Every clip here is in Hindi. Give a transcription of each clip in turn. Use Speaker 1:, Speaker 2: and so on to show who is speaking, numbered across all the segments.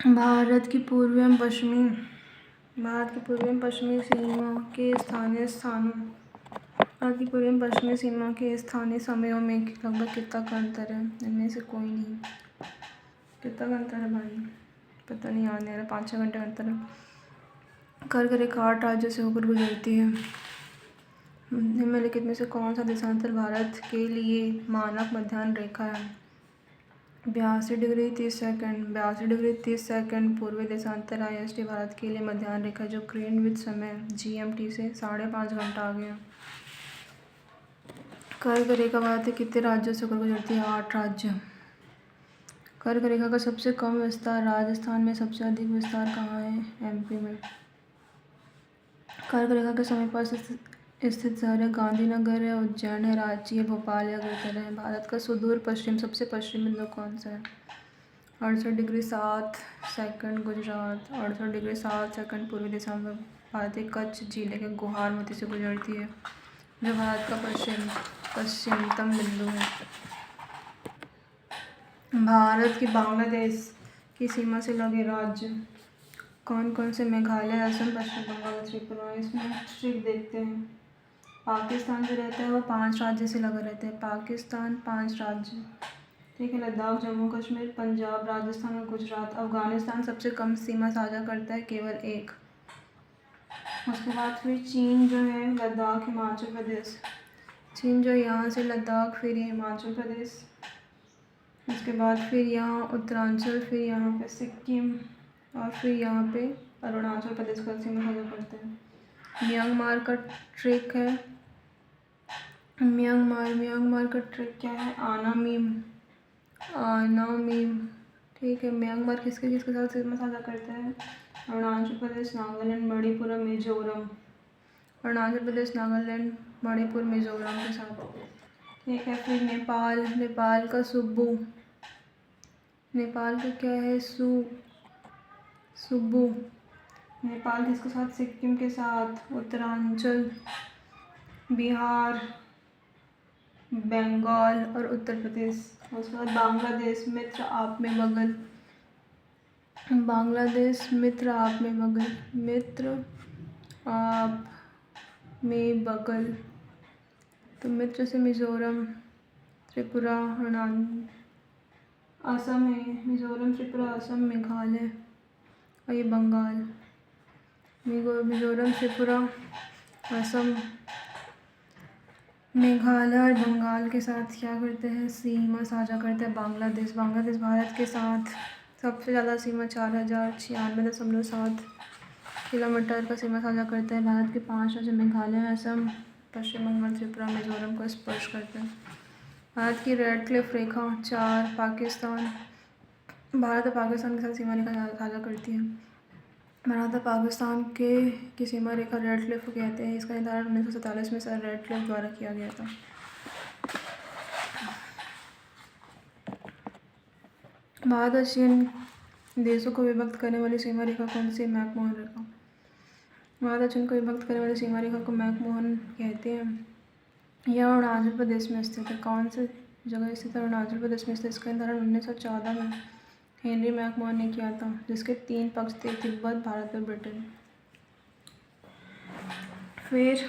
Speaker 1: भारत की पूर्वी एवं पश्चिमी सीमा के स्थानीय स्थानों भारत की पूर्वी एवं पश्चिमी सीमा के स्थानीय समयों में लगभग कितना का अंतर है? इनमें से कोई नहीं। कितना का अंतर है भाई? पता नहीं, याद नहीं आ रहा। 5-6 घंटे का अंतर है। कर्क रेखा 8 राज्यों से होकर गुजरती है। निम्नलिखित में से कौन सा देशांतर भारत के लिए मानक मध्याह्न रेखा है? 82 डिग्री 30 सेकंड 82 डिग्री 30 सेकंड पूर्वी देशांतर IST भारत के लिए मध्याह्न रेखा, जो ग्रीनविच समय GMT से 5.5 घंटा आगे है। कर्क रेखा भारत के कितने राज्यों से होकर गुजरती है? 8 राज्य। कर्क रेखा का सबसे कम विस्तार राजस्थान में, सबसे अधिक विस्तार कहाँ है? MP में। कर्क रेखा के समीप स्थित शहर है गांधीनगर है, उज्जैन है, रांची है, भोपाल या अगरतला है। भारत का सुदूर पश्चिम सबसे पश्चिमी बिंदु कौन सा है? 68 degree 7 second Gujarat, 68 degree 7 second पूर्वी दिशा में भारत के कच्छ जिले के गुवाहाटी से गुजरती है, जो भारत का पश्चिमतम बिंदु है। भारत की बांग्लादेश की सीमा से लगे राज्य कौन कौन से? मेघालय, असम, पश्चिम बंगाल, त्रिपुरा। इसमें ट्रिक देखते हैं। पाकिस्तान जो रहता है वो 5 राज्य से लगा रहता है। पाकिस्तान 5 राज्य, ठीक है। लद्दाख, जम्मू कश्मीर, पंजाब, राजस्थान और गुजरात। अफगानिस्तान सबसे कम सीमा साझा करता है, केवल 1। उसके बाद फिर चीन जो है, लद्दाख, हिमाचल प्रदेश। चीन जो यहाँ से लद्दाख, फिर ये हिमाचल प्रदेश, उसके बाद फिर यहाँ उत्तरांचल, फिर यहाँ पे सिक्किम और फिर यहाँ पे अरुणाचल प्रदेश का सीमा साझा करते हैं। म्यांमार का ट्रिक है, म्यांमार का ट्रिक क्या है? आनामीम, ठीक है। म्यांमार किसके साथ सीमा साझा करता है? अरुणाचल प्रदेश, नागालैंड, मणिपुर और मिजोरम। अरुणाचल प्रदेश, नागालैंड, मणिपुर, मिजोरम के साथ, ठीक है। फिर नेपाल का सुब्बू, नेपाल का क्या है? सुब्बू। नेपाल किसके साथ? सिक्किम के साथ, उत्तरांचल, बिहार, बंगाल और उत्तर प्रदेश। उसके बाद बांग्लादेश, मित्र आप में बगल। बांग्लादेश मित्र आप में बगल, मित्र आप में बगल। तो मित्र से मिजोरम, त्रिपुरा, असम है, मिजोरम, त्रिपुरा, असम, मेघालय और ये बंगाल। मिजोरम, त्रिपुरा, असम, मेघालय और बंगाल के साथ क्या करते हैं? सीमा साझा करते हैं बांग्लादेश भारत के साथ सबसे ज़्यादा सीमा 4096.7 किलोमीटर का सीमा साझा करता है। भारत के 5 राज्य मेघालय, असम, पश्चिम बंगाल, त्रिपुरा, मिजोरम को स्पर्श करते हैं। भारत की रेड क्लिफ रेखा 4 भारत और पाकिस्तान के साथ सीमा रेखा साझा करती है। भारत और पाकिस्तान की सीमा रेखा रेड क्लिफ कहते हैं। इसका निर्धारण 1947 में सर रेड क्लिफ द्वारा किया गया था। भारत और चीन देशों को विभक्त करने वाली सीमा रेखा कौन सी? मैकमोहन रेखा। भारत और चीन को विभक्त करने वाली सीमा रेखा को मैकमोहन कहते हैं। यह अरुणाचल प्रदेश में स्थित है। कौन सी जगह स्थित है? अरुणाचल प्रदेश में स्थित। इसका निर्धारण 1914 में हेनरी मैकमोहन ने किया था, जिसके 3 पक्ष थे, तिब्बत, भारत और ब्रिटेन। फिर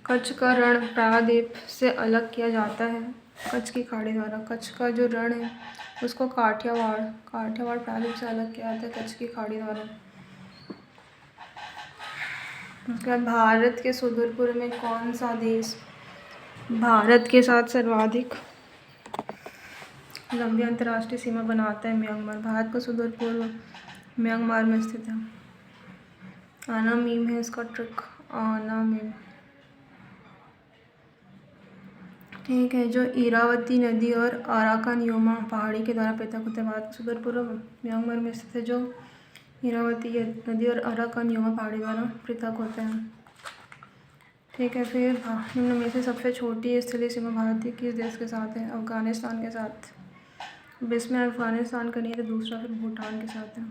Speaker 1: कच्छ का रण प्रायद्वीप से अलग किया जाता है कच्छ की खाड़ी द्वारा। कच्छ का जो रण है उसको काठियावाड़ प्रायद्वीप से अलग किया जाता है कच्छ की खाड़ी द्वारा। उसके बाद भारत के सुदूर पूर्व में कौन सा देश भारत के साथ सर्वाधिक लंबी अंतर्राष्ट्रीय सीमा बनाता है? म्यांमार। भारत का सुदूर पूर्व म्यांमार में स्थित है। आनामीम है इसका ट्रिक, आनामीम, ठीक है। जो इरावती नदी और अराकान योमा पहाड़ी के द्वारा पृथक होते हैं। भारत का सुदूर पूर्व म्यांमार में स्थित है, जो इरावती नदी और अराकान योमा पहाड़ी द्वारा पृथक होते हैं, ठीक है। फिर निम्न में से सबसे छोटी स्थलीय सीमा भारत किस देश के साथ है? अफगानिस्तान के साथ। इसमें अफगानिस्तान का नहीं है तो दूसरा फिर भूटान के साथ है।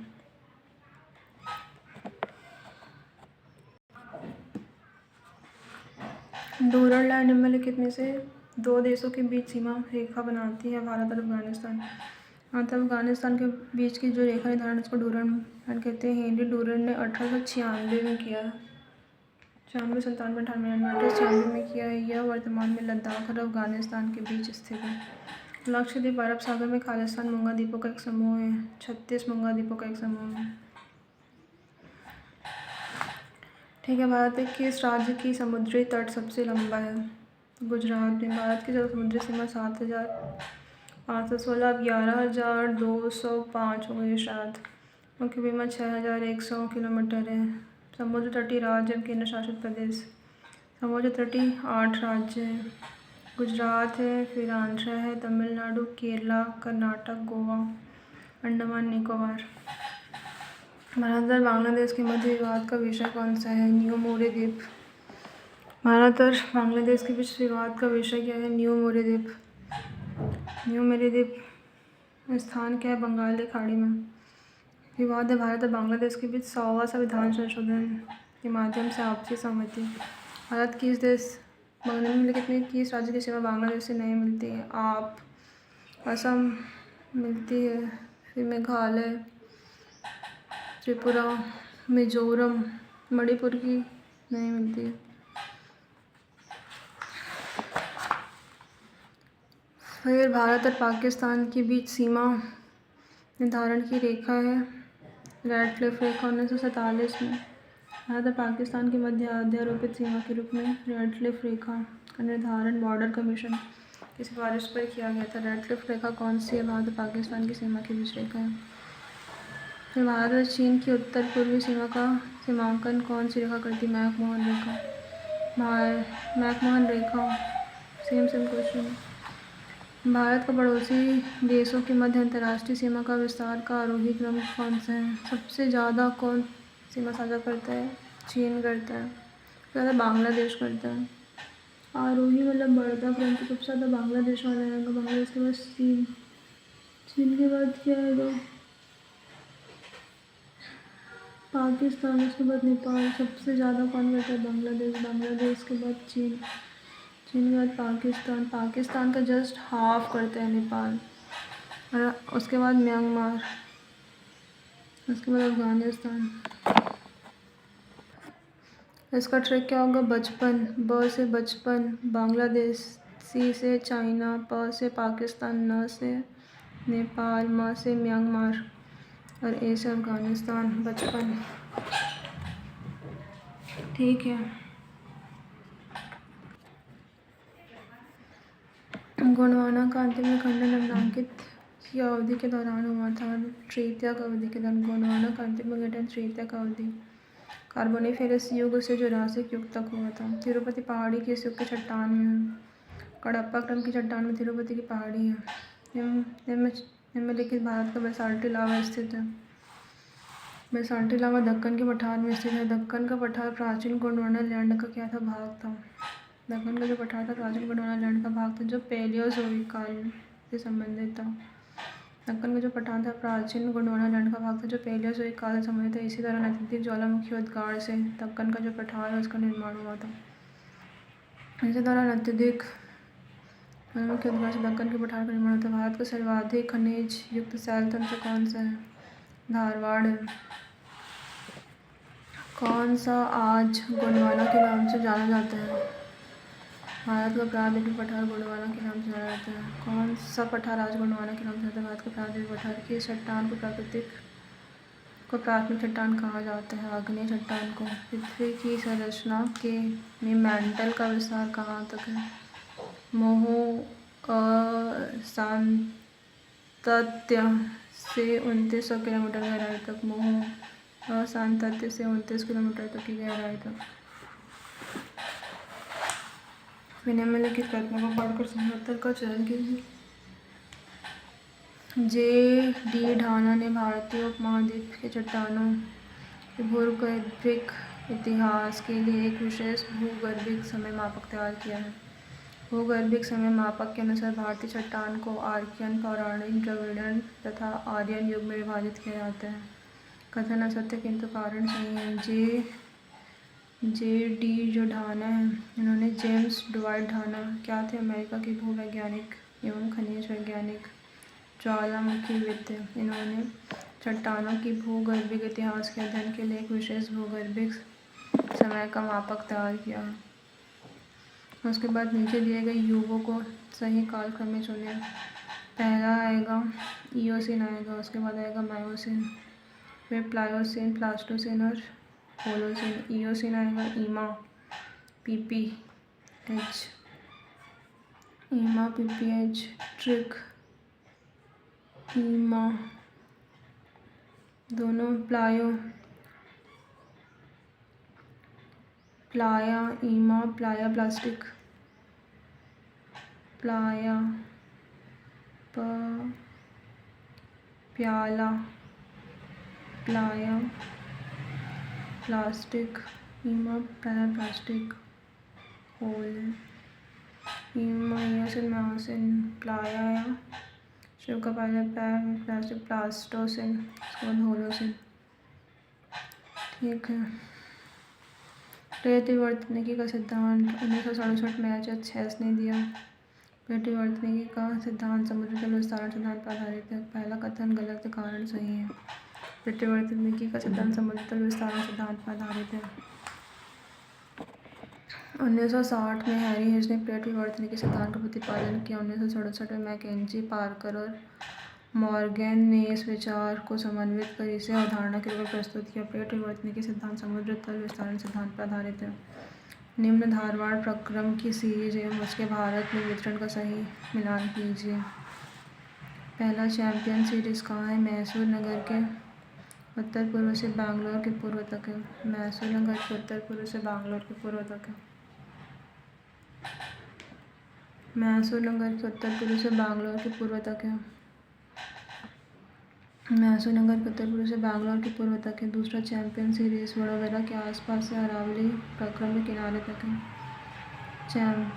Speaker 1: डोरल लाइन निम्नलिखित में से 2 देशों के बीच सीमा रेखा बनाती है, भारत और अफगानिस्तान। भारत और अफगानिस्तान के बीच की जो रेखा निर्धारण उसको डूरन कहते हैं। हेनरी डूरन ने 1896 में किया है। 96, 97, 98, 1896 में किया है। यह वर्तमान में लद्दाख और अफगानिस्तान के बीच स्थित है। लक्षद्वीप अरब सागर में खालिस्तान मूंगा द्वीपों का एक समूह है। 36 मूंगा द्वीपों का एक समूह है। ठीक है। भारत के किस राज्य की समुद्री तट सबसे लंबा है? गुजरात में। भारत की समुद्री सीमा 7,516 अब 11,205 हो गई शायद। मुख्य सीमा 6,100 किलोमीटर है। समुद्र तटीय राज्य एवं केंद्र शासित प्रदेश। समुद्र तटीय 8 राज्य हैं। गुजरात है, फिर आंध्र है, तमिलनाडु, केरला, कर्नाटक, गोवा, अंडमान निकोबार। भारत और बांग्लादेश के मध्य विवाद का विषय कौन सा है? न्यू मोरे द्वीप। भारत और बांग्लादेश के बीच विवाद का विषय क्या है? न्यू मोरे द्वीप। न्यू मोरे द्वीप स्थान क्या है? बंगाल की खाड़ी में। विवाद है भारत और बांग्लादेश के बीच 100वां संविधान संशोधन के माध्यम से आपसी सहमति। भारत किस देश निम्नलिखित में किस राज्य की सीमा बांग्लादेश से नहीं मिलती है? आप। असम मिलती है, फिर मेघालय, त्रिपुरा, मिजोरम, मणिपुर की नहीं मिलती है। फिर भारत और पाकिस्तान के बीच सीमा निर्धारण की रेखा है रेड क्लिफ रेखा 1947 में। भारत और पाकिस्तान के मध्य अध्यारोपित सीमा के रूप में रेड क्लिफ रेखा का निर्धारण बॉर्डर कमीशन की सिफारिश पर किया गया था। रेड क्लिफ रेखा कौन सी है? भारत और पाकिस्तान की सीमा के बीच रेखा है। फिर भारत और चीन की उत्तर पूर्वी सीमा का सीमांकन कौन सी रेखा करती? मैकमोहन रेखा। मैकमोहन रेखा। Same question. भारत का पड़ोसी देशों के मध्य अंतर्राष्ट्रीय सीमा का विस्तार का आरोही क्रम कौन सा है? सबसे ज़्यादा कौन सीमा साझा करता है? चीन करता है। ज़्यादा बांग्लादेश करता है। आरोही मतलब बढ़ता क्रम, तो सबसे ज़्यादा बांग्लादेश वाला आएगा। बांग्लादेश के बाद चीन। चीन के बाद क्या आएगा? पाकिस्तान, उसके बाद नेपाल। सबसे ज़्यादा कौन करता है? बांग्लादेश। बांग्लादेश के बाद चीन। चीन के बाद पाकिस्तान। पाकिस्तान का जस्ट हाफ करता है नेपाल। और उसके बाद म्यांमार, उसके बाद अफगानिस्तान। इसका ट्रिक क्या होगा? बचपन। ब से बचपन बांग्लादेश, सी से चाइना, प से पाकिस्तान, न से नेपाल, म से म्यांमार और ए से अफगानिस्तान। बचपन। ठीक है। गोंडवाना का अंतिम विखंडन निम्नलिखित की अवधि के दौरान हुआ था? तृतीयक अवधि के दौरान। गोंडवाना का अंतिम विघटन तृतीयक अवधि कार्बोनिफेरस युग से जुरासिक युग तक हुआ था। तिरुपति पहाड़ी किस युग की चट्टान में है? कडप्पा क्रम की चट्टान में तिरुपति की पहाड़ी है। निम्नलिखित भारत का बेसाल्टिक लावा स्थित है? बेसाल्टिक लावा दक्कन के पठार में स्थित है। दक्कन का पठार प्राचीन गोंडवाना लैंड का क्या था? भाग था। दक्कन का जो पठार था प्राचीन गोंडवाना लैंड का भाग था, जो पैलियोज़ोइक काल से संबंधित था। दक्कन का जो पठार था प्राचीन गोंडवाना लैंड का भाग था, जो पैलियोज़ोइक काल से संबंधित है। इसी तरह नैसर्गिक ज्वालामुखी उद्गार से दक्कन का जो पठार है उसका निर्माण हुआ था। इसी तरह अत्यधिक ज्वालामुखी उद्गार से दक्कन के पठार का निर्माण होता है। भारत का सर्वाधिक खनिज युक्त शैल तंत्र कौन सा है? धारवाड़ है। कौन सा आज गोंडवाना के नाम से जाना जाता है? भारत का प्राकृतिक पठार गोंडवाना के नाम से जाना जाता है। कौन सा पठार आज गोंडवाना के नाम से जाता है? भारत का प्राकृतिक पठार की चट्टान को प्राथमिक चट्टान कहा जाता है। आग्नेय चट्टान को। पृथ्वी की संरचना के में मैंटल का विस्तार कहाँ तक है? मोह असांतत्य से 2900 किलोमीटर गहराई तक। मोह असांतत्य से 29 किलोमीटर तक की गहराई तक। निम्नलिखित कथनों को पढ़कर सही उत्तर का चयन कीजिए। जे डी ढाना ने भारतीय उपमहाद्वीप के चट्टानों के भूगर्भिक इतिहास के लिए एक विशेष भूगर्भिक समय मापक तैयार किया है। भूगर्भिक समय मापक के अनुसार भारतीय चट्टान को आर्कियन, पौराणिक, द्रविड़ियन तथा आर्यन युग में विभाजित किया जाता है। कथन असत्य किंतु कारण सही है। जे डी जो ढाना है, इन्होंने जेम्स ड्वाइट ढाना क्या थे? अमेरिका के भूवैज्ञानिक एवं खनिज वैज्ञानिक। ज्वालामुखी विद्या। इन्होंने चट्टानों की भूगर्भिक इतिहास के अध्ययन के लिए एक विशेष भूगर्भिक समय का मापक तैयार किया है। उसके बाद नीचे दिए गए युगों को सही कालक्रम में चुने। पहला आएगा ईओसिन आएगा, उसके बाद आएगा मायोसिन, फिर प्लायोसिन, प्लास्टोसिन और होलोसिन। ईओसिन आएगा ईमा, पीपीएच, ट्रिक, ईमा, दोनों प्लाया, ईमा, प्लाया प्लास्टिक, प्याला, प्लाया प्लास्टिक, ईमा, प्लाया प्लास्टिक, होल, ईमा, ईओसिन, मायोसिन, प्लाया, शिव का पहला प्लास्टिक, प्लास्टोसिन, उसके बाद होलोसिन। ठीक है। प्रतिवर्तनिकी का सिद्धांत 1967 में एच.एस. ने दिया। प्रतिवर्तनिकी का सिद्धांत समुद्र तल विस्तारण सिद्धांत पर आधारित है। पहला कथन गलत है, कारण सही है। प्रतिवर्तनिकी का सिद्धांत समुद्र तल विस्तारण सिद्धांत पर आधारित है। 1960 में हैरी हेज ने प्रतिवर्तनिकी सिद्धांत का प्रतिपादन किया। 1967 में मैकेंजी, पार्कर और मॉर्गन ने इस विचार को समन्वित कर इसे अवधारणा के रूप में प्रस्तुत किया। प्रतिवर्तनिकी सिद्धांत समुद्र तल विस्तारण सिद्धांत पर आधारित है। निम्न धारवाड़ प्रक्रम की सीरीज एवं उसके भारत में वितरण का सही मिलान कीजिए। पहला चैंपियन सीरीज कहाँ है? मैसूर नगर के उत्तर पूर्व से बैंगलोर के पूर्व तक है। मैसूर नगर के उत्तर पूर्व से बैंगलोर के पूर्व तक है। मैसूर नगर के उत्तर पूर्व से बैंगलोर के पूर्व तक है। मैसूर नगर के उत्तर पूर्व से बैंगलोर के पूर्व तक है। दूसरा चैंपियन सीरीज वडोदरा के आसपास से अरावली प्रक्रम के किनारे तक है।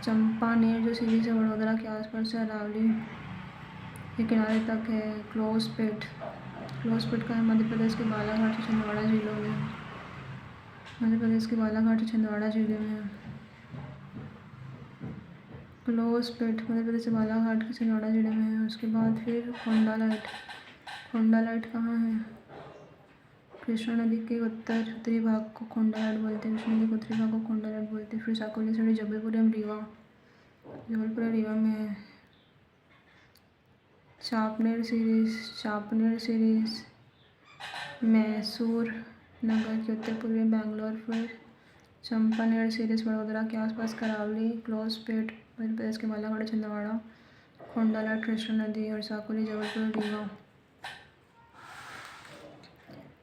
Speaker 1: चंपानेर जो सीरीज है वडोदरा के आसपास से अरावली के किनारे तक है। क्लोज पिट का है मध्य प्रदेश के बालाघाट से छिंदवाड़ा जिलों में। मध्य प्रदेश के बालाघाट से छिंदवाड़ा जिले में है। क्लोज पिट मध्य प्रदेश के बालाघाट के छिंदवाड़ा जिले में है। उसके बाद फिर खोंडालाइट कहाँ है? कृष्णा नदी के उत्तरी भाग को खोंडालाइट बोलते हैं। कृष्णा नदी के उत्तरी भाग को खोंडालाइट बोलते हैं। फिर साकोली सड़ी जबलपुर रीवा में है। चापनेर सीरीज मैसूर नगर के उत्तर पूर्वी बैंगलोर। फिर चंपानेर सीरीज वडोदरा के आसपास करावली। क्लोज पेट मध्य प्रदेश के बालाघाट छिंदवाड़ा। खोंडालाइट कृष्णा नदी और साकोली जबलपुर रीवा।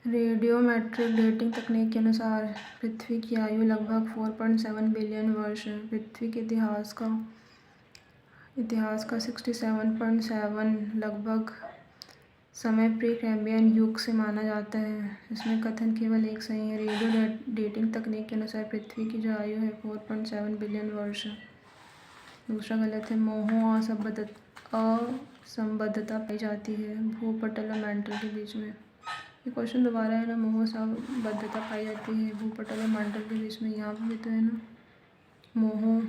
Speaker 1: रेडियोमेट्रिक डेटिंग तकनीक के अनुसार पृथ्वी की आयु लगभग 4.7 बिलियन वर्ष है। पृथ्वी के इतिहास का 67.7 लगभग समय प्री कैम्ब्रियन युग से माना जाता है। इसमें कथन केवल एक सही है। रेडियो डेटिंग तकनीक के अनुसार पृथ्वी की जो आयु है 4.7 बिलियन वर्ष है। दूसरा गलत है। मोहो असंबद्धता पाई जाती है भूपटल और मैंटल के बीच में। ये क्वेश्चन दोबारा है ना। मोह असंबद्धता पाई जाती है भूपटल और मैंटल के बीच में। यहाँ पर भी तो है ना मोह।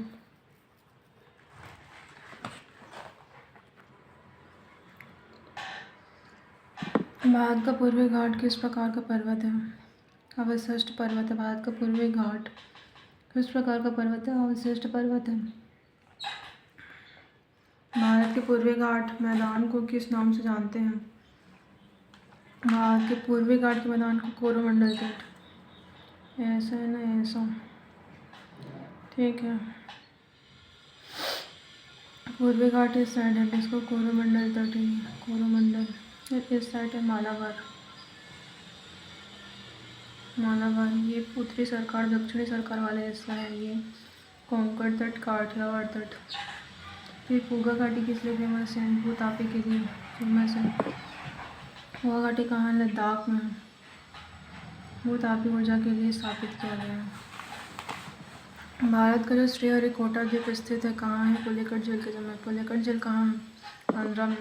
Speaker 1: भारत का पूर्वी घाट किस प्रकार का पर्वत है? अवशिष्ट पर्वत है। भारत का पूर्वी घाट किस प्रकार का पर्वत है? अवशिष्ट पर्वत है। भारत के पूर्वी घाट मैदान को किस नाम से जानते हैं? भारत के पूर्वी घाट के मैदान को कोरोमंडल तट। ऐसा है ना, ऐसा। ठीक है। पूर्वी घाट इस साइड है, इसको कोरोमंडल तट है। कोरोमंडल इस साइड है मालाबार। ये उत्तरी सरकार दक्षिणी सरकार वाला हिस्सा है। ये कोंकण तट, काठियावाड़ तट। फिर पूगा घाटी किस लिए फेमस है? भूतापी के लिए फेमस है। पूगा घाटी कहाँ? लद्दाख में। भूतापी ऊर्जा के लिए स्थापित किया गया है। भारत का जो श्रीहरिकोटा द्वीप स्थित है कहाँ है? पुलिकट झील के समय। पुलिकट झील कहाँ है? आंध्रा में।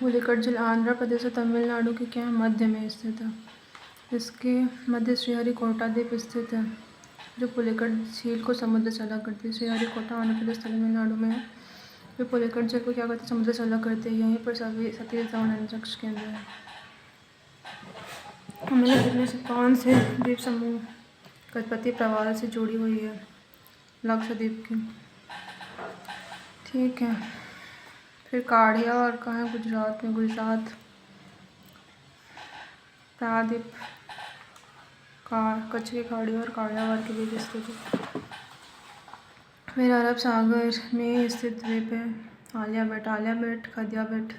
Speaker 1: पुलिकट झील आंध्र प्रदेश और तमिलनाडु के क्या मध्य में स्थित है। इसके मध्य श्रीहरिकोटा द्वीप स्थित है, जो पुलिकट झील को समुद्र से अलग करती है। श्रीहरिकोटा आंध्र प्रदेश तमिलनाडु में है। वे पुलिकट झील को क्या करते हैं, समुद्र से अलग करते हैं। यहीं पर सतीश धवन अंतरिक्ष केंद्र है। हमें इनमें से कौन से द्वीप समूह गजपति प्रवाल से जुड़ी हुई है? लक्षद्वीप की। ठीक है। फिर काढ़िया और कहाँ है? गुजरात में। गुजरात प्रायद्वीप कच्छ की खाड़ी और काढ़ियावाड़ के बीच स्थित है। फिर अरब सागर में स्थित द्वीप है आलिया बेट। आलिया बेट, खदिया बेट,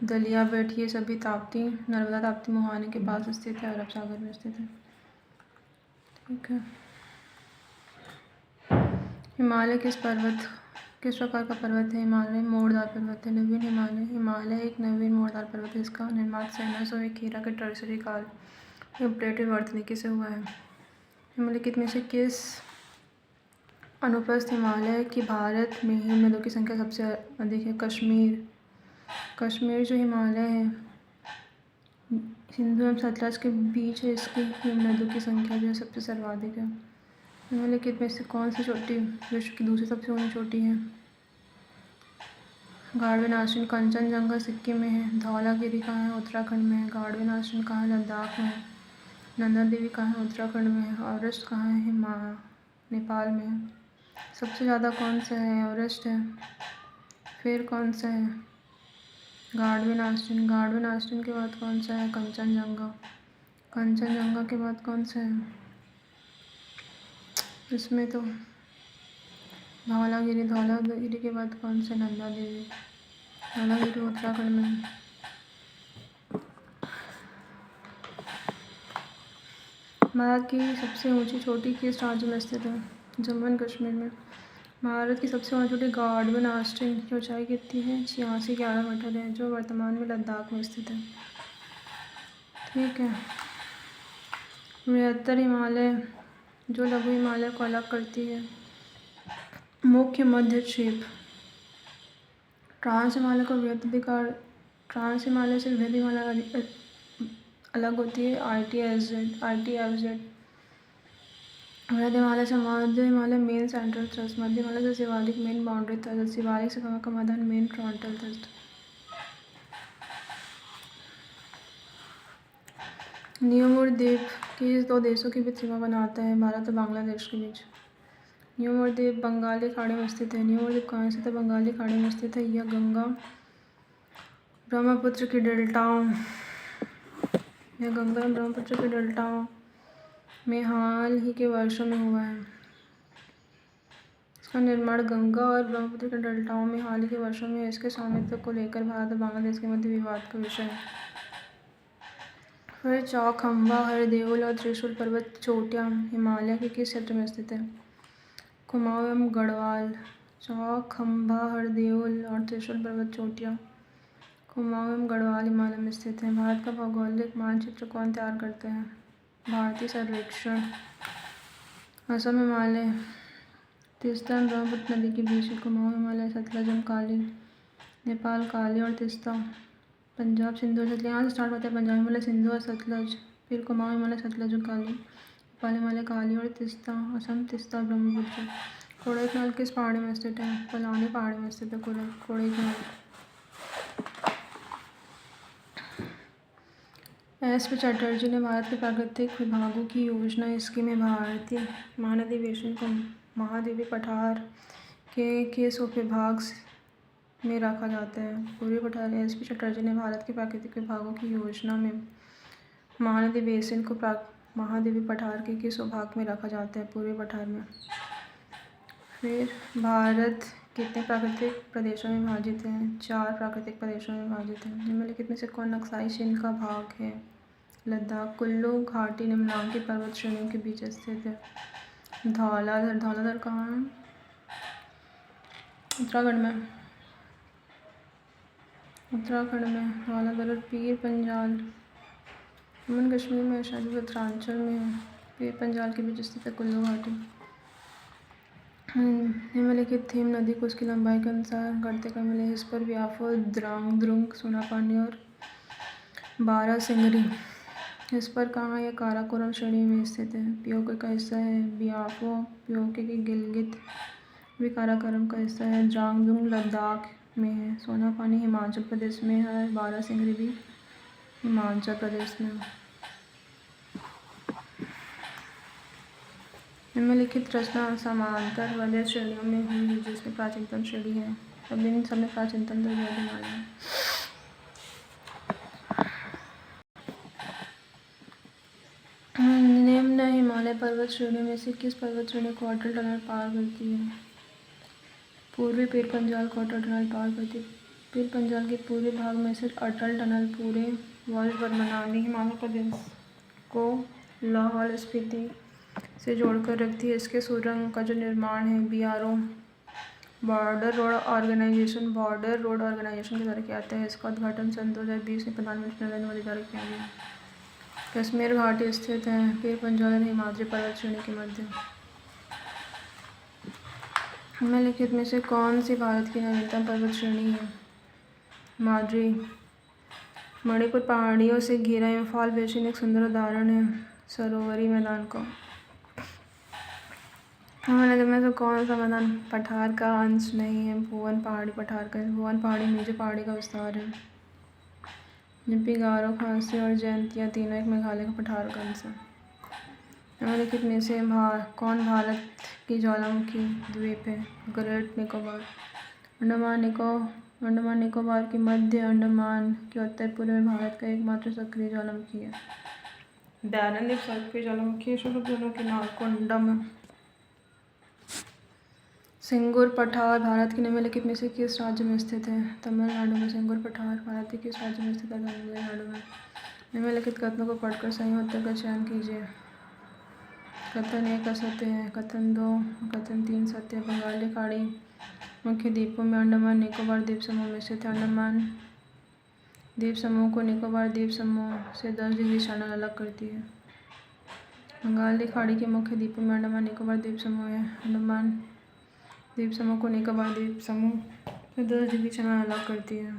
Speaker 1: दलिया बेट, ये सभी ताप्ती, नर्मदा ताप्ती मुहाने के पास स्थित है, अरब सागर में स्थित है। ठीक है। हिमालय किस प्रकार का पर्वत है? हिमालय मोड़दार पर्वत है। नवीन हिमालय एक नवीन मोड़दार पर्वत है। इसका निर्माण 1701 हीरा के टर्सरी काल प्लेटेड वर्तनिकी से हुआ है। निम्नलिखित में से किस अनुप्रस्थ हिमालय की भारत में हिम नदियों की संख्या सबसे अधिक है? कश्मीर जो हिमालय है सिंधु एवं सतलज के बीच है, इसकी हिम नदियों की संख्या जो है सबसे सर्वाधिक है। निम्नलिखित में से कौन सी चोटी विश्व की दूसरी सबसे ऊंची चोटी है? गाढ़वे आश्रम कंचनजंगा सिक्किम में है। धौलागिरी कहाँ है? उत्तराखंड में है। गाढ़वे आश्रम कहाँ है? लद्दाख में है। नंदा देवी कहाँ है? उत्तराखंड में है। एवरेस्ट कहाँ है? नेपाल में है। सबसे ज़्यादा कौन सा है? एवरेस्ट है। फिर कौन सा है? गाढ़वे आश्रम के बाद कौन सा है? कंचनजंगा के बाद कौन सा है? इसमें तो धौलागिरी के बाद कौन सा? नंदा देवी। धौलागिरी उत्तराखंड में है। भारत की सबसे ऊंची चोटी किस राज्य में स्थित है? जम्मू एंड कश्मीर में। भारत की सबसे ऊंची चोटी गाढ़वे आश्रम की ऊंचाई कितनी है? 8611 मीटर है, जो वर्तमान में लद्दाख में स्थित है। ठीक है। बृहत्तर हिमालय जो लघु हिमालय को अलग करती है। मुख्य मध्य क्षेप। ट्रांस हिमालय से वृहद हिमालय अलग होती है। RTFZ। वृहद हिमालय से मध्य हिमालय मेन सेंट्रल थ्रस्ट। मध्य हिमालय से Shivalik main boundary thrust. Shivalik से समाधान मेन फ्रंटल थ्रस्ट। न्यूमोर द्वीप किस दो देशों के बीच सीमा बनाता है? भारत और बांग्लादेश के बीच। न्यूमोर द्वीप बंगाली खाड़ी में स्थित है। न्यूमोर द्वीप कहाँ स्थित है? बंगाली खाड़ी में स्थित है। यह गंगा ब्रह्मपुत्र की डेल्टाओं में हाल ही के वर्षों में हुआ है। इसका निर्माण गंगा और ब्रह्मपुत्र के डेल्टाओं में हाल ही के वर्षों में इसके स्वामित्व को लेकर भारत और बांग्लादेश के मध्य विवाद का विषय है। फिर चौखंबा, हरदेउल और त्रिशूल पर्वत चोटियाँ हिमालय के किस क्षेत्र में स्थित है? कुमाऊं एवं गढ़वाल। चौखंबा, हरदेउल और त्रिशूल पर्वत चोटियाँ कुमाऊं एवं गढ़वाल हिमालय में स्थित है। भारत का भौगोलिक मानचित्र कौन तैयार करते हैं? भारतीय सर्वेक्षण। असम हिमालय तीस्ता एवं ब्रह्मपुत्र नदी के बीच है। कुमाऊं हिमालय सतलज एवं काली। नेपाल काली और तीस्ता। पंजाब सिंधु और सतलज, यहाँ से स्टार्ट होता है। पंजाब हिमालय सिंधु और सतलज, फिर कुमाऊं हिमालय सतलज और काली। नेपाल हिमालय काली और तीस्ता। असम तीस्ता और ब्रह्मपुत्र। कोडाईकनाल किस पहाड़ी में स्थित है? पलानी पहाड़ी में स्थित है कोडाईकनाल। SP चटर्जी ने भारत के प्राकृतिक विभागों की योजना स्कीम में भारतीय महानदीवेशन को महाद्वीपीय पठार के किस उपविभाग में रखा जाता है? पूर्वी पठार। SP चटर्जी ने भारत के प्राकृतिक विभागों की योजना में महानदी बेसिन को महाद्वीपीय पठार के किस उपभाग में रखा जाता है? पूर्वी पठार में। फिर भारत कितने प्राकृतिक प्रदेशों में विभाजित है? 4 प्राकृतिक प्रदेशों में विभाजित है। निम्नलिखित में से कौन नक्साई चिन्ह का भाग है? लद्दाख। कुल्लू घाटी निम्नांकित पर्वत श्रेणियों के बीच स्थित है। धौलाधर कहाँ है? उत्तराखंड में। धौलाधर और पीर पंजाल जम्मू एंड कश्मीर में, शायद उत्तरांचल में है। पीर पंजाल के बीच स्थित है कुल्लू घाटी। निम्नलिखित हिम नदी को उसकी लंबाई के अनुसार गढ़ते क्रम में इस पर व्याफो, द्रांग, द्रुंग, सोनापानी और बारासिंगरी इस पर कहाँ यह काराकोरम श्रेणी में स्थित है? पीओके का हिस्सा है। बियाफो पीओके की गिलगित भी काराकोरम का हिस्सा है। जांगजुंग लद्दाख में है। सोनापानी हिमाचल प्रदेश में है। बारासिंगरी भी हिमाचल प्रदेश में है। निम्नलिखित रचना समांतर वाले श्रेणियों में हुई है जिसमें प्राचीनतम श्रेणी है। अब इन सब में प्राचीनतम हिमालय है। निम्न हिमालय पर्वत श्रेणी में से किस पर्वत श्रेणी को अटल टनल पार करती है? पूर्वी पीर पंजाल को अटल टनल पार करती है। पीर पंजाल के पूर्वी भाग में से अटल टनल पूरे वर्ष भर मनाली हिमाचल प्रदेश को लाहौल स्पीति से जोड़कर रखती है। इसके सुरंग का जो निर्माण है BRO बॉर्डर रोड ऑर्गेनाइजेशन के द्वारा किया जाता है। इसका उद्घाटन सन 2020 में प्रधानमंत्री नरेंद्र मोदी द्वारा किया गया। कश्मीर घाटी स्थित है। पीर पंजाल और हिमालय पर्वत श्रेणी के मध्य। निम्नलिखित में से कौन सी भारत की नवीनतम पर्वत श्रेणी है? माद्री। मणिपुर पहाड़ियों से घिरा इम्फाल बेसिन एक सुंदर उदाहरण है सरोवरी मैदान का। निम्नलिखित में से कौन सा मैदान पठार का अंश नहीं है? भुवन पहाड़ी पठार का। भुवन पहाड़ी नीचे पहाड़ी का विस्तार है। जिप्पी, गारो, खासी और जयंतिया तीनों एक मेघालय का पठार का अंश है। निम्नलिखित में से कौन भारत की ज्वालामुखी द्वीप है? ग्रेट निकोबार। अंडमान निकोबार की मध्य अंडमान के उत्तर पूर्व में भारत का एकमात्र सक्रिय ज्वालामुखी है। बैरन द्वीप सक्रिय ज्वालामुखी दोनों के नारकोंडम है। सिंगूर पठार भारत के निम्नलिखित में से किस राज्य में स्थित है? तमिलनाडु में। सिंगूर पठार भारत के किस राज्य में स्थित है? तमिलनाडु में। निम्नलिखित कथनों को पढ़कर सही उत्तर का चयन कीजिए। कथन 1 असत्य है। कथन 2 कथन 3 सत्य है। बंगाली खाड़ी मुख्य द्वीपों में अंडमान निकोबार द्वीप समूह में स्थित है। अंडमान द्वीप समूह को निकोबार द्वीप समूह से 10 डिग्री चैनल अलग करती है। बंगाली खाड़ी के मुख्य द्वीपों में अंडमान निकोबार द्वीप समूह है। अंडमान द्वीप समूह को निकोबार द्वीप समूह से 10 डिग्री चैनल अलग करती है।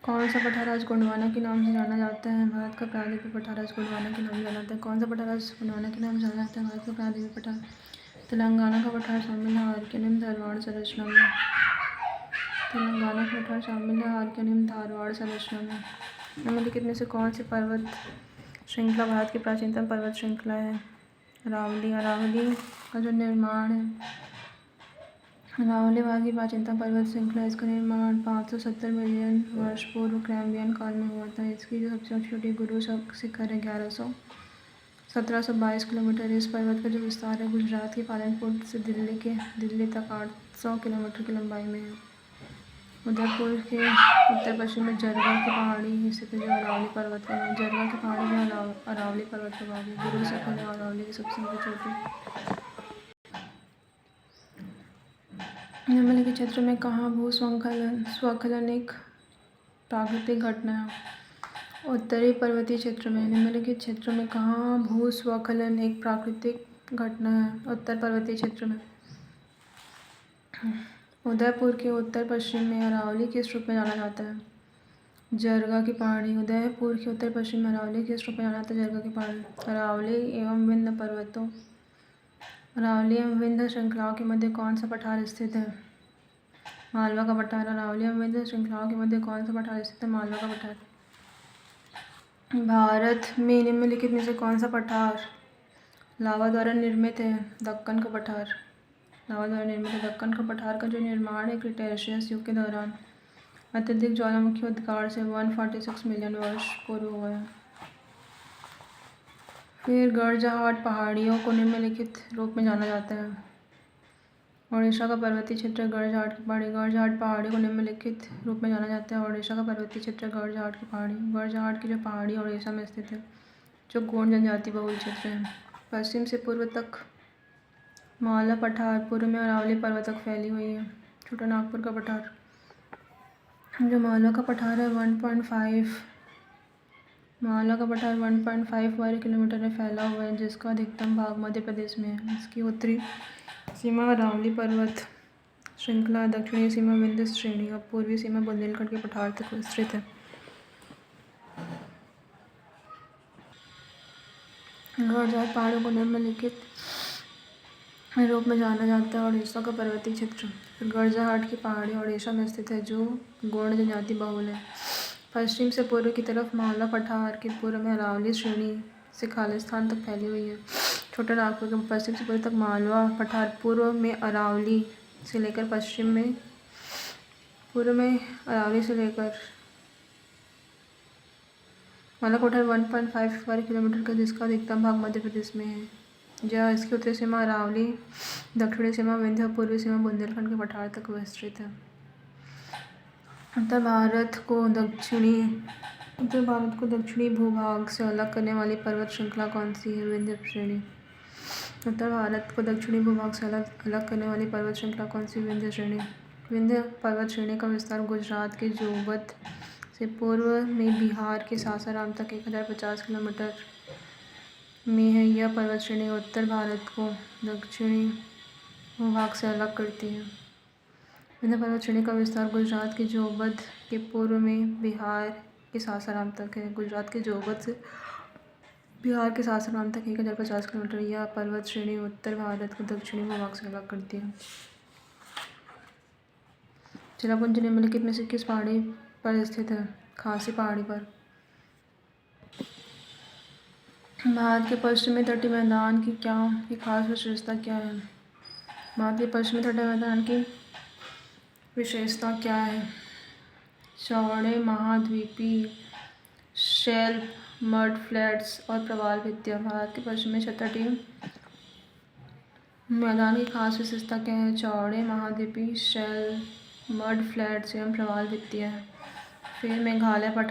Speaker 1: कौन सा पठार आज गोंडवाना के नाम से जाना जाता है? भारत का प्रायद्वीपीय पठार आज गोंडवाना के नाम से जाना जाता है। कौन सा पठार आज गोंडवाना के नाम से जाना जाता है? भारत का प्रायद्वीपीय पठार। तेलंगाना का पठार शामिल है आर के निम्न धारवाड़ संरचना में। तेलंगाना का पठार शामिल है आर के निम्न धारवाड़ संरचना में। निम्नलिखित में से कौन सी पर्वत श्रृंखला भारत की प्राचीनतम पर्वत श्रृंखला है? अरावली। अरावली का जो निर्माण है अरावली भारत की प्राचीनतम पर्वत श्रृंखला। इसका निर्माण 570 मिलियन वर्ष पूर्व कैम्ब्रियन काल में हुआ था। इसकी जो सबसे छोटी गुरु शिखर है 1722 किलोमीटर। इस पर्वत का जो विस्तार है गुजरात के पालनपुर से दिल्ली तक 800 किलोमीटर की लंबाई में है। उदयपुर के उत्तर पश्चिम में जरगा की पहाड़ी स्थित जो अरावली पर्वत है। जरगा की पहाड़ी में अरावली पर्वत का भाग है। गुरु शिखर है अरावली की सबसे छोटी। निम्नलिखित क्षेत्र में कहाँ भूस्खलन एक प्राकृतिक घटना है? उत्तरी पर्वतीय क्षेत्र में। निम्नलिखित क्षेत्र में कहाँ भूस्खलन एक प्राकृतिक घटना है? उत्तर पर्वतीय क्षेत्र में। उदयपुर के उत्तर पश्चिम में अरावली किस रूप में जाना जाता है? जरगा की पहाड़ी। उदयपुर के उत्तर पश्चिम में अरावली किस रूप में जाना जाता है? जरगा की पहाड़ी। अरावली एवं विंध्य श्रृंखलाओं के मध्य कौन सा पठार स्थित है? मालवा का पठार। अरावली एवं विंध्य श्रृंखलाओं के मध्य कौन सा पठार स्थित है? मालवा का पठार। भारत में निम्नलिखित में से कौन सा पठार लावा द्वारा निर्मित है? दक्कन का पठार। लावा द्वारा निर्मित है। दक्कन का पठार का जो निर्माण है क्रिटेशियस युग के दौरान अत्यधिक ज्वालामुखी उद्गार से 146 मिलियन वर्ष पूर्व हुआ है। फिर गरजाहाट पहाड़ियों को निम्नलिखित रूप में जाना जाता है। ओडिशा का पर्वतीय क्षेत्र गरजाहाट की पहाड़ी। गरजाहाट पहाड़ी को निम्नलिखित रूप में जाना जाता है। ओडिशा का पर्वतीय क्षेत्र गरजाहाट की पहाड़ी। गरजाहाट की जो पहाड़ी ओडिशा में स्थित है जो गोंड जनजाति बहुल क्षेत्र है। पश्चिम से पूर्व तक मालवा पठार, पूर्व में अरावली पर्वत तक फैली हुई है। छोटा नागपुर का पठार जो मालवा का पठार है 1.5 वर्ग किलोमीटर में फैला हुआ है जिसका अधिकतम भाग मध्य प्रदेश में है। इसकी उत्तरी सीमा अरावली पर्वत श्रृंखला दक्षिणी सीमा विंध्य श्रेणी और पूर्वी सीमा बुंदेलखंड के पठार तक विस्तृत है। गौरजात पहाड़ों को निम्नलिखित रूप में जाना जाता है। ओडिशा का पर्वतीय क्षेत्र। फिर गरजाहाट की पहाड़ी ओडिशा में स्थित है, जो गोंड जनजाति बहुल है। पश्चिम से पूर्व की तरफ मालवा पठार के पूर्व में अरावली श्रेणी से खालिस्तान तक फैली हुई है। छोटा नागपुर के पश्चिम से पूर्व तक मालवा पठार, पूर्व में अरावली से लेकर मालवा पठार 1.5 वर्ग किलोमीटर का, जिसका अधिकतम भाग मध्य प्रदेश में है। जहाँ इसकी उत्तरी सीमा अरावली, दक्षिणी सीमा विंध्य और पूर्वी सीमा बुंदेलखंड के पठार तक विस्तृत है। उत्तर भारत को दक्षिणी भूभाग से अलग करने वाली पर्वत श्रृंखला कौन सी है? विंध्य श्रेणी। उत्तर भारत को दक्षिणी भूभाग से अलग करने वाली पर्वत श्रृंखला कौन सी? विंध्य श्रेणी। विंध्य पर्वत श्रेणी का विस्तार गुजरात के जोबत से पूर्व में बिहार के सासाराम तक 1050 किलोमीटर में है। यह पर्वत श्रेणी उत्तर भारत को दक्षिणी भूभाग से अलग करती है। विंध्य पर्वत श्रेणी का विस्तार गुजरात के जोबत के पूर्व में बिहार के सासाराम तक है। गुजरात के जोबत से बिहार के सासाराम तक 1050 किलोमीटर। यह पर्वत श्रेणी उत्तर भारत को दक्षिणी भूभाग से अलग करती है। चेरापूंजी निम्नलिखित में से किस पहाड़ी पर स्थित है? खासी पहाड़ी पर। भारत के पश्चिमी तटीय मैदान की खास विशेषता क्या है? भारत के पश्चिमी तटीय मैदान की विशेषता क्या है? चौड़े महाद्वीपीय शेल्फ, मड फ्लैट्स और प्रवाल भित्तियां। भारत के पश्चिमी तटीय मैदान की खास विशेषता क्या है? चौड़े महाद्वीपीय शेल्फ, मड फ्लैट्स एवं प्रवाल भित्तियां हैं। फिर मेघालय का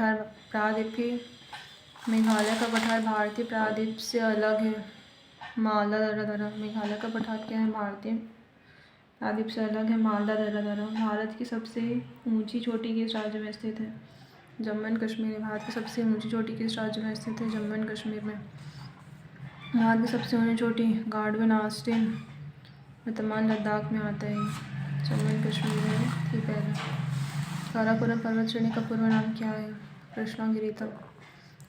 Speaker 1: पठार भारतीय प्रायद्वीप से अलग है। मालदा दर्रा। मेघालय का पठार क्या है? भारतीय प्रायद्वीप से अलग है। मालदा दर्रा भारत की सबसे ऊंची चोटी किस राज्य में स्थित है? जम्मू एंड कश्मीर। भारत की सबसे ऊंची चोटी किस राज्य में स्थित है? जम्मू एंड कश्मीर में। भारत की सबसे ऊंची चोटी गार्डविन ऑस्टिन वर्तमान लद्दाख में आता है। जम्मू एंड कश्मीर में थी पहले। काराकोरम पर्वत श्रेणी का पूर्व नाम क्या है? कृष्णागिरी था।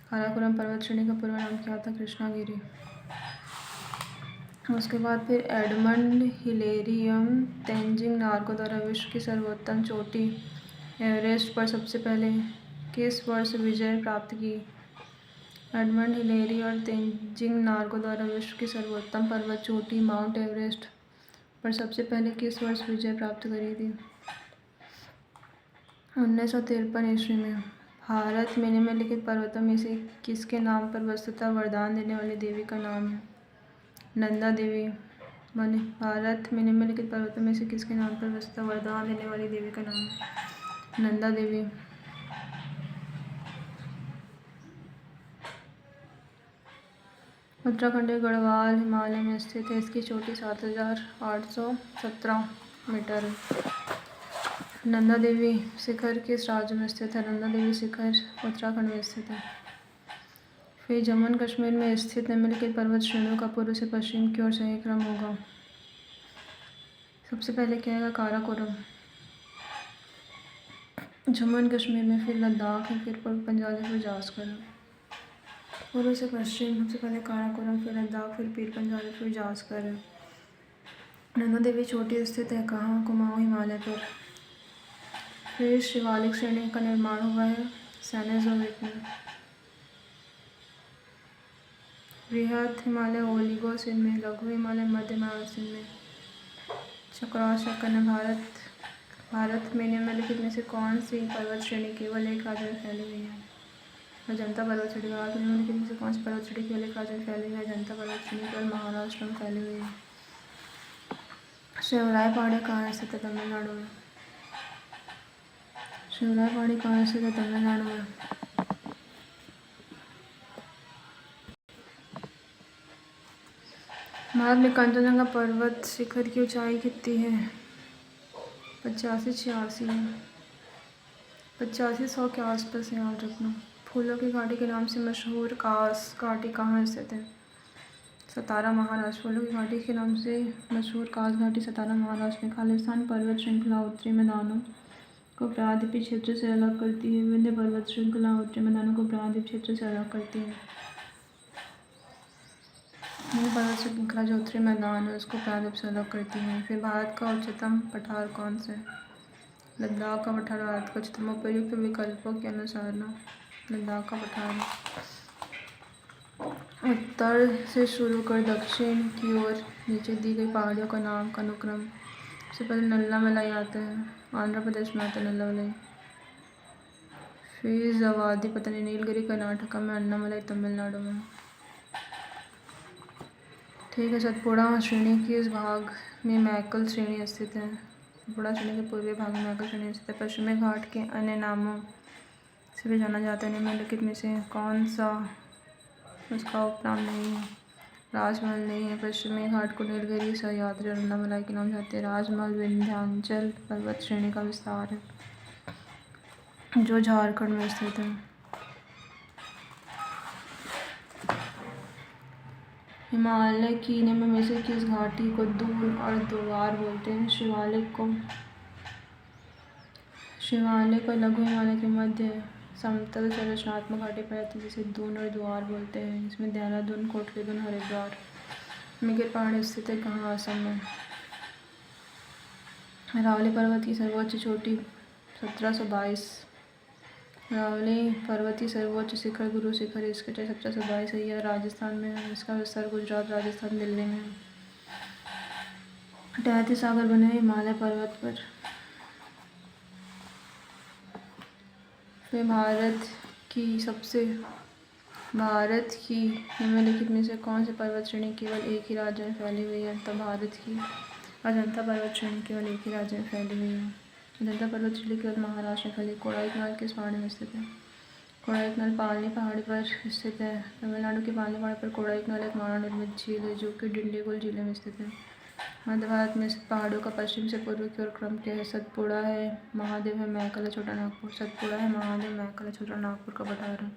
Speaker 1: काराकोरम पर्वत श्रेणी का पूर्व नाम क्या था? कृष्णागिरी। उसके बाद फिर एडमंड हिलेरी एवं तेंजिंग नार्गो द्वारा विश्व की सर्वोत्तम चोटी एवरेस्ट पर सबसे पहले किस वर्ष विजय प्राप्त की? एडमंड हिलेरी और तेंजिंग नार्गो द्वारा विश्व की सर्वोत्तम पर्वत चोटी माउंट एवरेस्ट पर सबसे पहले किस वर्ष विजय प्राप्त करी थी? 1953 ईस्वी में। भारत में निम्नलिखित पर्वतों में से किसके नाम पर वस्तुतः वरदान देने वाली देवी का नाम है? नंदा देवी। भारत में निम्नलिखित पर्वतों में से किसके नाम पर वस्तुतः वरदान देने वाली देवी का नाम है? नंदा देवी। उत्तराखंड के गढ़वाल हिमालय में स्थित है। इसकी चोटी 7817 मीटर है। नंदा देवी शिखर किस राज्य में स्थित है? नंदा देवी शिखर उत्तराखंड में स्थित है। फिर जम्मू एंड कश्मीर में स्थित निम्नलिखित पर्वत श्रेणियों का पूर्व से पश्चिम की ओर सही क्रम होगा। सबसे पहले क्या आएगा? काराकोरम जम्मू एंड कश्मीर में, फिर लद्दाख है, फिर पूर्व पंजाब, फिर जास्कर है। पूर्व से पश्चिम सबसे पहले काराकोरम, फिर लद्दाख, फिर पीर पंजाल, फिर जास्कर है। नंदा देवी चोटी स्थित है कहाँ? कुमाऊं हिमालय पर। फिर शिवालिक श्रेणी का निर्माण हुआ है सेनोजोइक में। बृहद हिमालय ओलिगोसिन में, लघु हिमालय मध्य मायोसिन में। क्रॉस चेक करना। भारत में निम्नलिखित में से कौन सी पर्वत श्रेणी केवल एक राज्य में फैली हुई है? अजंता पर्वत श्रेणी। भारत में निम्नलिखित में से कौन सी पर्वत श्रेणी केवल एक राज्य में फैली हुई है? अजंता पर्वत श्रेणी केवल महाराष्ट्र में फैली हुई है। शिवराय पहाड़ी कहाँ स्थित है? तमिलनाडु में। शिवराय पहाड़ी कहाँ स्थित है? तमिलनाडु में। भारत में कंचनजंगा पर्वत शिखर की ऊंचाई कितनी है? 85-86 है। 85-100 के आसपास याद रखना। फूलों की घाटी के नाम से मशहूर कास घाटी कहाँ स्थित है? सतारा महाराष्ट्र फूलों की घाटी के नाम से मशहूर कास घाटी सतारा महाराष्ट्र में खालिस्तान पर्वत श्रृंखला उत्तरी मैदानों को प्रायद्वीपीय क्षेत्र से अलग करती है। विंध्य पर्वत श्रृंखला उत्तरी मैदानों को प्रायद्वीपीय क्षेत्र से अलग करती है। विंध्य पर्वत श्रृंखला जो उत्तरी मैदान है उसको प्रायद्वीप से अलग करती है। फिर भारत का उच्चतम पठार कौन सा है? लद्दाख का पठार भारत का उच्चतम। उपयुक्त विकल्पों के अनुसार ना लद्दाख का पठार है। उत्तर से शुरू कर दक्षिण की ओर नीचे दी गई पहाड़ियों का नाम का अनुक्रम। सबसे पहले नल्लामलाई आता है, आंध्र प्रदेश में आता है नल्लामलाई। फिर जवादी पता नहीं, नीलगिरी कर्नाटक में, अन्नामलाई तमिलनाडु में। ठीक है। सतपुड़ा श्रेणी के इस भाग में मैकल श्रेणी स्थित है। सतपुड़ा श्रेणी के पूर्वी भाग में मैकल श्रेणी स्थित है। पश्चिमी घाट के अन्य नामों से भी जाना जाता है। निम्नलिखित में से कौन सा उसका उपनाम नहीं है? राजमहल नहीं है। पश्चिमी घाट को नीलगिरी, सह्याद्री और अन्नामलाई के नाम जाते हैं। राजमहल विंध्याचल पर्वत श्रेणी का विस्तार है जो झारखंड में स्थित है। हिमालय की निम्न में से किस घाटी को दून और द्वार बोलते हैं? शिवालय को लघु हिमालय के मध्य समतल संरचनात्मक घाटी पाई जिसे दून और द्वार बोलते हैं। इसमें देहरादून, कोटलीदून, हरिद्वार में गिर पहाड़ी स्थित है। कहाँ? असम में। अरावली पर्वत की सर्वोच्च चोटी 1722। अरावली पर्वत की सर्वोच्च शिखर गुरु शिखर, इसकी ऊंचाई 1722 है। यह राजस्थान में है। इसका विस्तार गुजरात, राजस्थान, दिल्ली में है। 38 सागर बने हैं हिमालय पर्वत पर। फिर भारत की निम्नलिखित में से कौन सी पर्वत श्रेणी केवल एक ही राज्य में फैली हुई है? तब भारत की अजंता पर्वत श्रेणी केवल एक ही राज्य में फैली हुई है। अजंता पर्वत श्रेणी केवल महाराष्ट्र में फैली। कोडाईकनाल किस पहाड़ी में स्थित है? कोडाईकनाल पालनी पहाड़ी पर स्थित है। तमिलनाडु की पालनी पहाड़ी पर कोडाईकनाल एक मानव निर्मित झील है जो कि डिंडीगुल जिले में स्थित है। मध्य भारत में स्थित पहाड़ियों का पश्चिम से पूर्व की ओर क्रम क्या है? सतपुड़ा है, महादेव है, महकल है, छोटा नागपुर। सतपुड़ा है, महादेव, महकल है, छोटा नागपुर का पठार है।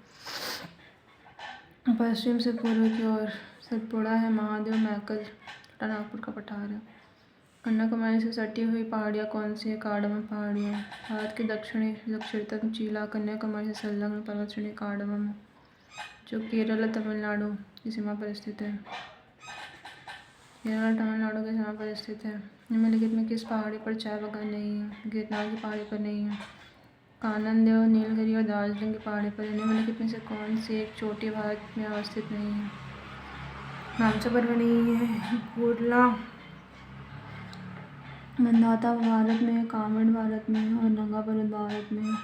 Speaker 1: पश्चिम से पूर्व की ओर सतपुड़ा है, महादेव, महकल, छोटा नागपुर का पठार है। कन्याकुमारी से सटी हुई पहाड़ियाँ कौन सी है? कार्डमम पहाड़ियाँ। भारत के दक्षिणतम जिला कन्याकुमारी से संलग्न पर्वत श्रेणी कार्डमम है जो केरल और तमिलनाडु की सीमा पर स्थित है। केरल तमिलनाडु की सीमा पर स्थित है। निम्नलिखित में किस पहाड़ी पर चाय बागान नहीं है? गिरनार की पहाड़ी पर नहीं है। कानन देव, नीलगिरी और दार्जिलिंग की पहाड़ी पर है। निम्नलिखित में से कौन सी एक चोटी भारत में अवस्थित नहीं है? नामचा पर्वत नहीं है। कुर्ला मंदाता भारत में है, कामेट भारत में है और नंगा पर्वत भारत में है।